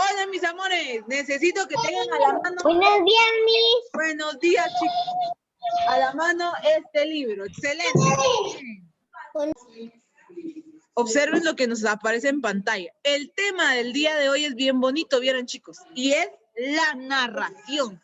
Hola, mis amores. Necesito que tengan a la mano. Buenos días, Miss. Buenos días, chicos. A la mano este libro. Excelente. Observen lo que nos aparece en pantalla. El tema del día de hoy es bien bonito, ¿vieron, chicos? Y es la narración.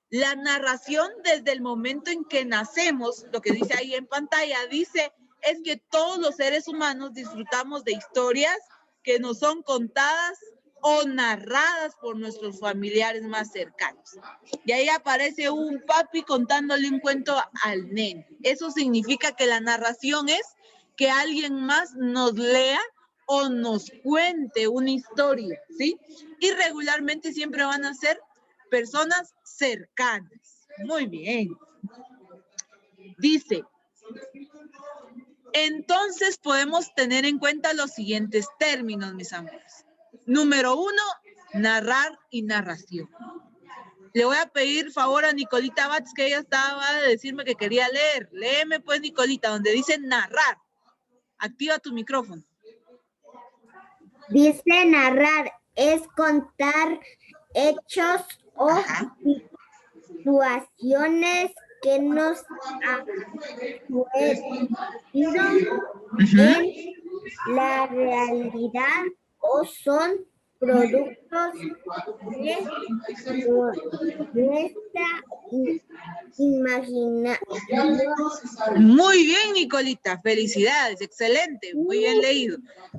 La narración desde el momento en que nacemos, lo que dice ahí en pantalla, dice, es que todos los seres humanos disfrutamos de historias que nos son contadas o narradas por nuestros familiares más cercanos. Y ahí aparece un papi contándole un cuento al nene. Eso significa que la narración es que alguien más nos lea o nos cuente una historia, ¿sí? Y regularmente siempre van a ser personas cercanas. Muy bien. Dice, entonces podemos tener en cuenta los siguientes términos, mis amores. Número 1, narrar y narración. Le voy a pedir favor a Nicolita Batz, que ella estaba de decirme que quería leer. Léeme pues, Nicolita, donde dice narrar. Activa tu micrófono. Dice narrar, es contar hechos o situaciones que nos han sucedido en la realidad o son productos de nuestra imaginación. Muy bien, Nicolita. Felicidades. Excelente. Muy bien leído.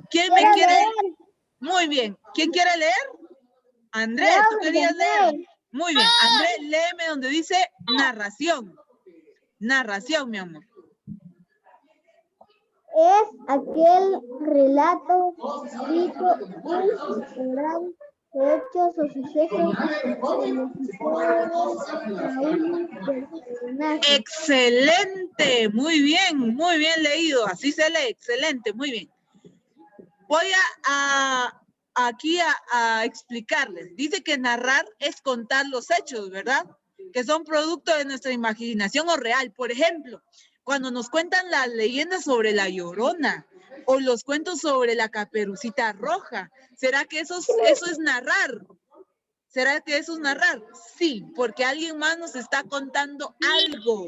¿Quién me quiere leer? Muy bien. ¿Quién quiere leer? Andrés, ¿tú querías leer? Muy bien. Andrés, léeme donde dice narración. Narración, mi amor. Es aquel relato escrito en gran hechos o sucesos Excelente, muy bien leído, así se lee, excelente, muy bien. Voy aquí a explicarles. Dice que narrar es contar los hechos, ¿verdad? Que son producto de nuestra imaginación o real. Por ejemplo, cuando nos cuentan las leyendas sobre la Llorona o los cuentos sobre la Caperucita Roja, ¿será que eso es narrar? ¿Será que eso es narrar? Sí, porque alguien más nos está contando algo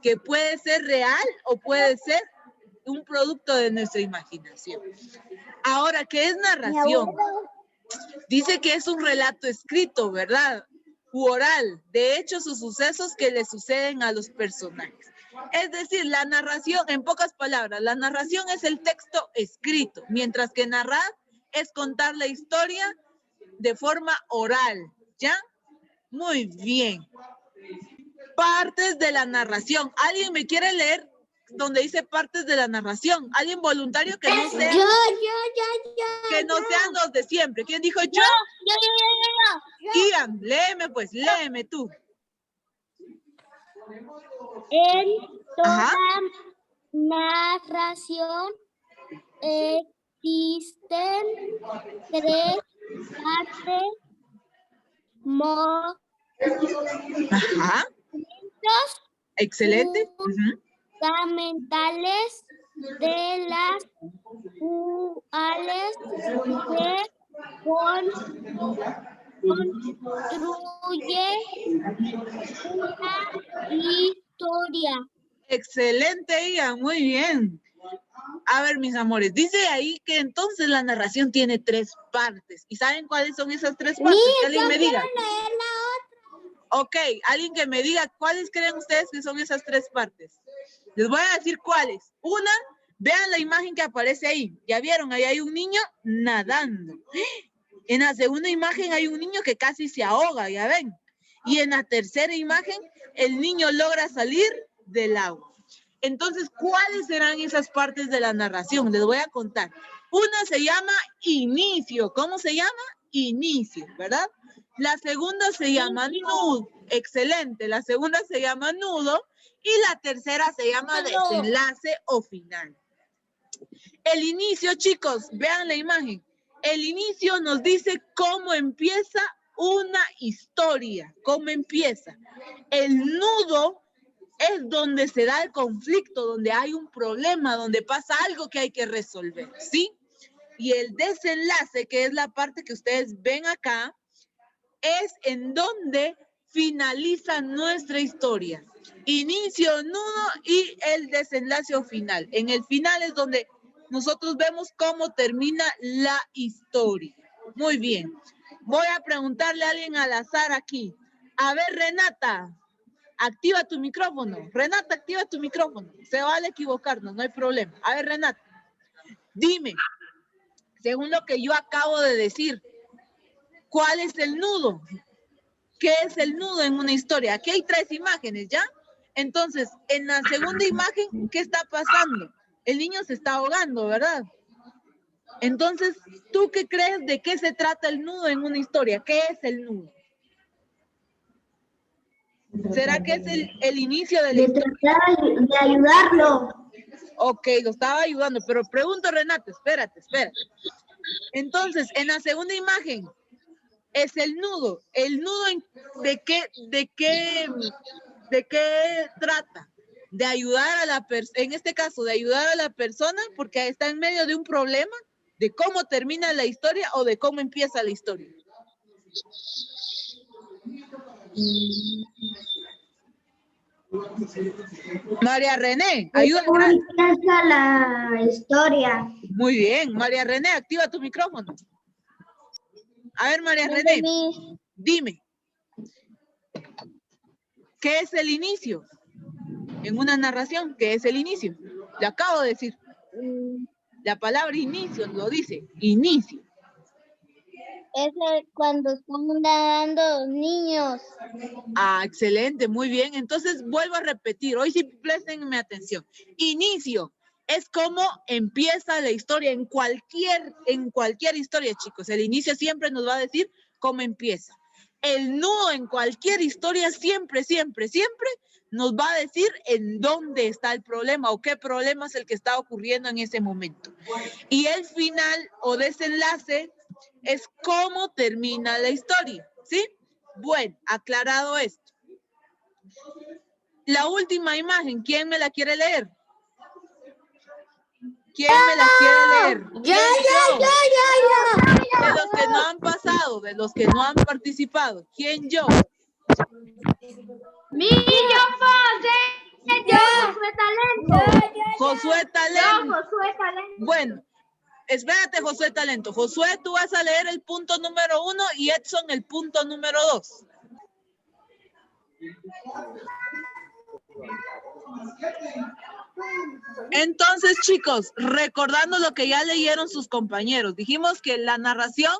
que puede ser real o puede ser un producto de nuestra imaginación. Ahora, ¿qué es narración? Dice que es un relato escrito, ¿verdad? U oral, de hechos o sucesos que le suceden a los personajes. Es decir, la narración, en pocas palabras, la narración es el texto escrito, mientras que narrar es contar la historia de forma oral, ¿ya? Muy bien. Partes de la narración. ¿Alguien me quiere leer donde dice partes de la narración? ¿Alguien voluntario que no sea? Yo. Que no sean los de siempre. ¿Quién dijo yo? Yo. Ian, léeme pues, léeme tú. En toda narración existen tres partes Excelente. Fundamentales de las cuales se construye una historia. Excelente, Ian, muy bien. A ver, mis amores, dice ahí que entonces la narración tiene tres partes. ¿Y saben cuáles son esas tres partes? Que alguien me diga. Ok, alguien que me diga cuáles creen ustedes que son esas tres partes. Les voy a decir cuáles. Una, vean la imagen que aparece ahí. ¿Ya vieron? Ahí hay un niño nadando. En la segunda imagen hay un niño que casi se ahoga, ¿ya ven? Y en la tercera imagen, el niño logra salir del agua. Entonces, ¿cuáles serán esas partes de la narración? Les voy a contar. Una se llama inicio. ¿Cómo se llama? Inicio, ¿verdad? La segunda se llama nudo. Excelente. La segunda se llama nudo. Y la tercera se llama desenlace o final. El inicio, chicos, vean la imagen. El inicio nos dice cómo empieza una historia. ¿Cómo empieza? El nudo es donde se da el conflicto, donde hay un problema, donde pasa algo que hay que resolver, ¿sí? Y el desenlace, que es la parte que ustedes ven acá, es en donde finaliza nuestra historia. Inicio, nudo y el desenlace final. En el final es donde nosotros vemos cómo termina la historia. Muy bien. Voy a preguntarle a alguien al azar aquí. A ver, Renata, activa tu micrófono. Renata, activa tu micrófono. Se vale equivocarnos, no hay problema. A ver, Renata, dime, según lo que yo acabo de decir, ¿cuál es el nudo? ¿Qué es el nudo en una historia? Aquí hay 3 imágenes, ¿ya? Entonces, en la segunda imagen, ¿qué está pasando? El niño se está ahogando, ¿verdad? Entonces, ¿tú qué crees de qué se trata el nudo en una historia? ¿Qué es el nudo? ¿Será que es el inicio de la historia? Tratar de ayudarlo. Ok, lo estaba ayudando, pero pregunto, Renata, espérate. Entonces, en la segunda imagen, es el nudo. ¿El nudo de qué trata? De ayudar a la persona, en este caso, de ayudar a la persona porque está en medio de un problema, de cómo termina la historia o de cómo empieza la historia. María René, ayúdame. Empieza la historia. Muy bien, María René, activa tu micrófono. A ver, María René, dime, ¿qué es el inicio? En una narración, ¿qué es el inicio? Le acabo de decir. La palabra inicio lo dice, inicio. Es cuando están nadando los niños. Ah, excelente, muy bien. Entonces vuelvo a repetir, hoy sí préstenme atención. Inicio es como empieza la historia en cualquier historia, chicos. El inicio siempre nos va a decir cómo empieza. El nudo en cualquier historia siempre nos va a decir en dónde está el problema o qué problema es el que está ocurriendo en ese momento. Y el final o desenlace es cómo termina la historia, ¿sí? Bueno, aclarado esto. La última imagen, ¿quién me la quiere leer? ¿Quién me la quiere leer? Ya. De los que no han pasado, de los que no han participado. ¿Quién yo? Josué Talento. Bueno, espérate, Josué Talento. Josué, tú vas a leer el punto número 1 y Edson el punto número 2. Entonces, chicos, recordando lo que ya leyeron sus compañeros, dijimos que la narración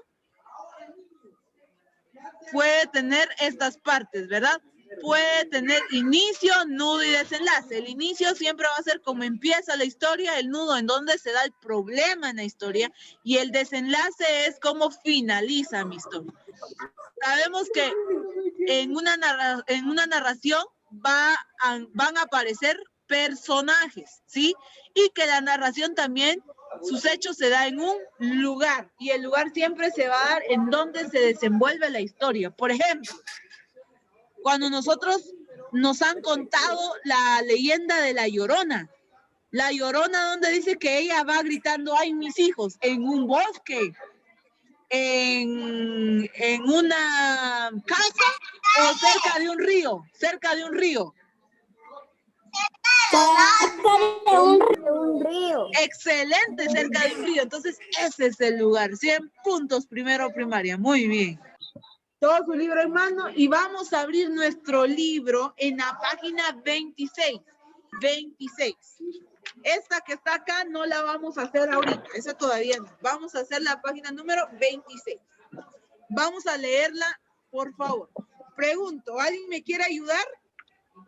puede tener estas partes, ¿verdad? Puede tener inicio, nudo y desenlace. El inicio siempre va a ser como empieza la historia, el nudo en donde se da el problema en la historia y el desenlace es cómo finaliza mi historia. Sabemos que en una narración van a aparecer personajes, ¿sí? Y que la narración también, sus hechos se da en un lugar y el lugar siempre se va a dar en donde se desenvuelve la historia. Por ejemplo, cuando nosotros nos han contado la leyenda de La Llorona, donde dice que ella va gritando, ¡ay, mis hijos!, en un bosque, en una casa o cerca de un río, Cerca de un río. Excelente, cerca de un río. Entonces, ese es el lugar. 100 puntos primero primaria. Muy bien. Todo su libro en mano y vamos a abrir nuestro libro en la página 26. 26. Esta que está acá no la vamos a hacer ahorita. Esa todavía no. Vamos a hacer la página número 26. Vamos a leerla, por favor. Pregunto, ¿alguien me quiere ayudar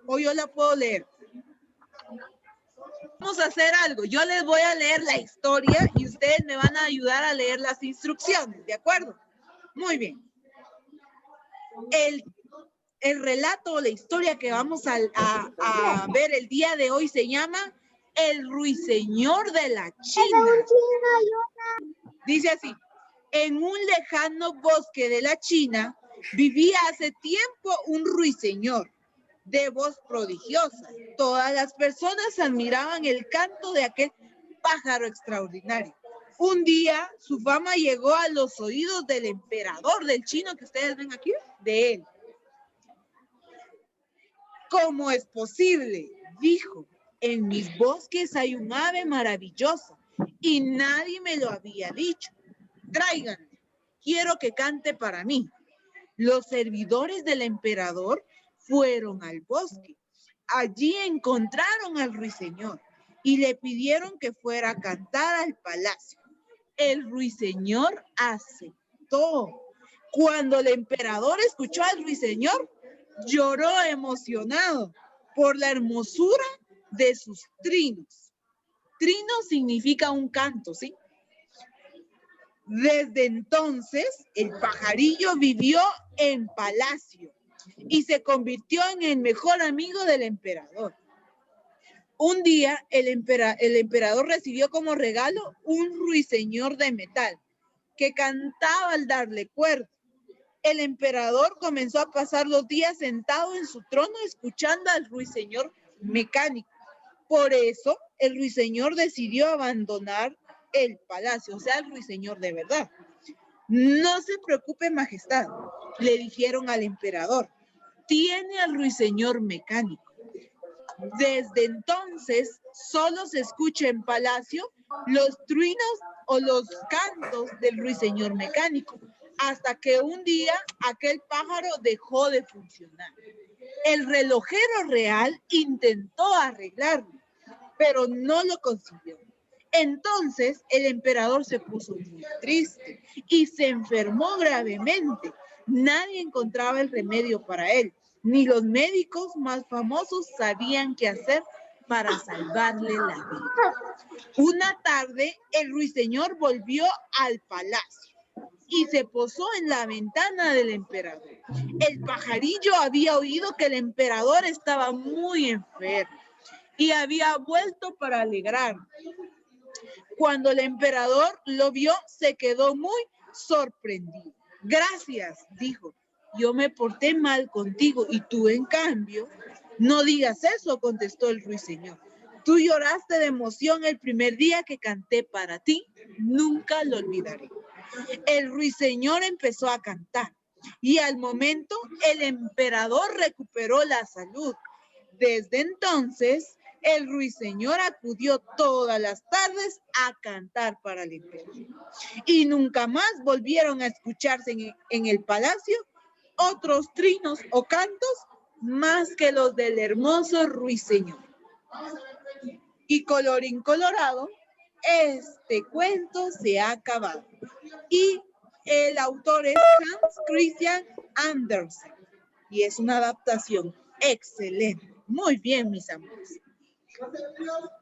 o yo la puedo leer? Vamos a hacer algo. Yo les voy a leer la historia y ustedes me van a ayudar a leer las instrucciones, ¿de acuerdo? Muy bien. El relato o la historia que vamos a ver el día de hoy se llama El Ruiseñor de la China. Dice así: en un lejano bosque de la China vivía hace tiempo un ruiseñor de voz prodigiosa. Todas las personas admiraban el canto de aquel pájaro extraordinario. Un día su fama llegó a los oídos del emperador, del chino que ustedes ven aquí, de él. ¿Cómo es posible? Dijo, en mis bosques hay un ave maravillosa y nadie me lo había dicho. Tráiganme, quiero que cante para mí. Los servidores del emperador fueron al bosque. Allí encontraron al ruiseñor y le pidieron que fuera a cantar al palacio. El ruiseñor aceptó. Cuando el emperador escuchó al ruiseñor, lloró emocionado por la hermosura de sus trinos. Trino significa un canto, ¿sí? Desde entonces, el pajarillo vivió en palacio y se convirtió en el mejor amigo del emperador. Un día, el emperador recibió como regalo un ruiseñor de metal que cantaba al darle cuerda. El emperador comenzó a pasar los días sentado en su trono escuchando al ruiseñor mecánico. Por eso, el ruiseñor decidió abandonar el palacio, o sea, el ruiseñor de verdad. No se preocupe, majestad, le dijeron al emperador. Tiene al ruiseñor mecánico. Desde entonces, solo se escucha en palacio los truenos o los cantos del ruiseñor mecánico, hasta que un día aquel pájaro dejó de funcionar. El relojero real intentó arreglarlo, pero no lo consiguió. Entonces el emperador se puso muy triste y se enfermó gravemente. Nadie encontraba el remedio para él, ni los médicos más famosos sabían qué hacer para salvarle la vida. Una tarde el ruiseñor volvió al palacio y se posó en la ventana del emperador. El pajarillo había oído que el emperador estaba muy enfermo y había vuelto para alegrarlo. Cuando el emperador lo vio, se quedó muy sorprendido. Gracias, dijo. Yo me porté mal contigo y tú, en cambio, no digas eso, contestó el ruiseñor. Tú lloraste de emoción el primer día que canté para ti. Nunca lo olvidaré. El ruiseñor empezó a cantar y al momento el emperador recuperó la salud. Desde entonces, el ruiseñor acudió todas las tardes a cantar para el emperador. Y nunca más volvieron a escucharse en el palacio otros trinos o cantos más que los del hermoso ruiseñor. Y colorín colorado, este cuento se ha acabado. Y el autor es Hans Christian Andersen. Y es una adaptación excelente. Muy bien, mis amigos.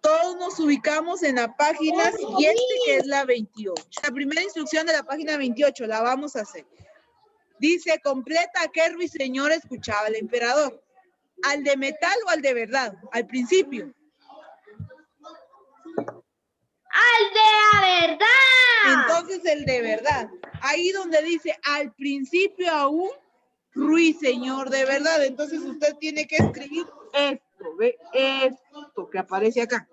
Todos nos ubicamos en la página siguiente, que es la 28. La primera instrucción de la página 28 la vamos a hacer. Dice, completa a qué ruiseñor escuchaba el emperador. ¿Al de metal o al de verdad? Al principio. ¡Al de la verdad! Entonces el de verdad. Ahí donde dice, al principio a un ruiseñor de verdad. Entonces usted tiene que escribir esto, ¿ve? Esto que aparece acá.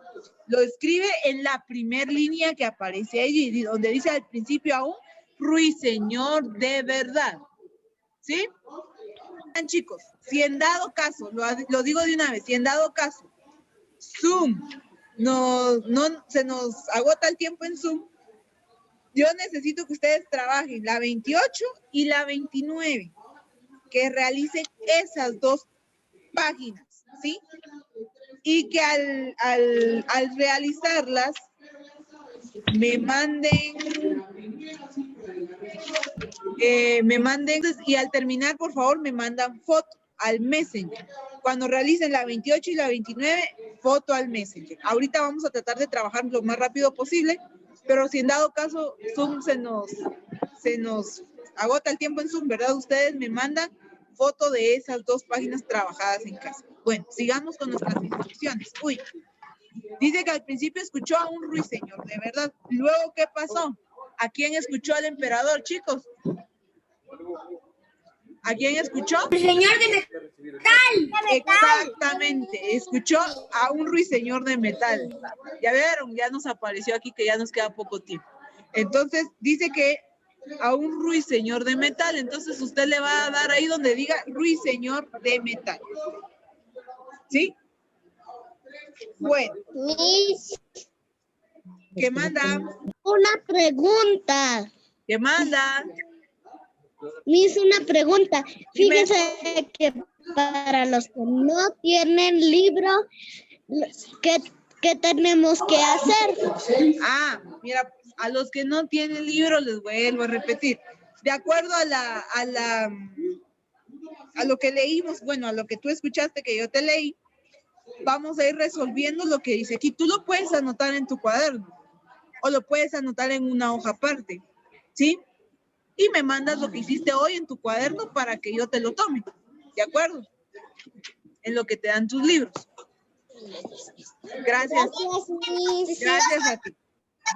Lo escribe en la primera línea que aparece allí, donde dice al principio a un ruiseñor de verdad. ¿Sí? Chicos, si en dado caso, lo digo de una vez, si en dado caso Zoom se nos agota el tiempo en Zoom, yo necesito que ustedes trabajen la 28 y la 29, que realicen esas dos páginas, ¿sí? Y que al realizarlas me manden, y al terminar, por favor, me mandan foto al Messenger. Cuando realicen la 28 y la 29, foto al Messenger. Ahorita vamos a tratar de trabajar lo más rápido posible, pero si en dado caso Zoom se nos agota el tiempo en Zoom, ¿verdad? Ustedes me mandan foto de esas dos páginas trabajadas en casa. Bueno, sigamos con nuestras instrucciones. Uy, dice que al principio escuchó a un ruiseñor, de verdad. Luego, ¿qué pasó? ¿A quién escuchó al emperador, chicos? ¿A quién escuchó? ¡El señor de metal! Exactamente, escuchó a un ruiseñor de metal. Ya vieron, ya nos apareció aquí que ya nos queda poco tiempo. Entonces, dice que a un ruiseñor de metal. Entonces, usted le va a dar ahí donde diga ruiseñor de metal. ¿Sí? Bueno. Miss, ¿Qué manda? una pregunta. ¿Qué manda? Miss, una pregunta. Dime. Fíjese que para los que no tienen libro, ¿qué tenemos que hacer? Ah, mira, a los que no tienen libro les vuelvo a repetir. De acuerdo a lo que leímos, bueno, a lo que tú escuchaste que yo te leí, vamos a ir resolviendo lo que dice aquí. Tú lo puedes anotar en tu cuaderno o lo puedes anotar en una hoja aparte, ¿sí? Y me mandas lo que hiciste hoy en tu cuaderno para que yo te lo tome, ¿de acuerdo? En lo que te dan tus libros. Gracias. Gracias, Miss. Gracias a ti.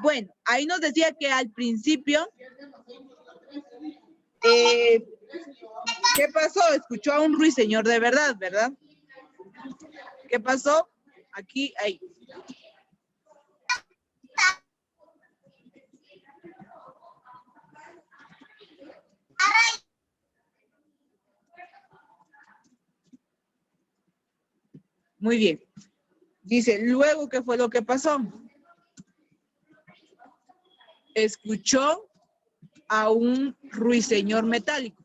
Bueno, ahí nos decía que al principio, ¿qué pasó? Escuchó a un ruiseñor de verdad, ¿verdad? ¿Qué pasó? Aquí, ahí. Muy bien. Dice, luego, ¿qué fue lo que pasó? Escuchó a un ruiseñor metálico.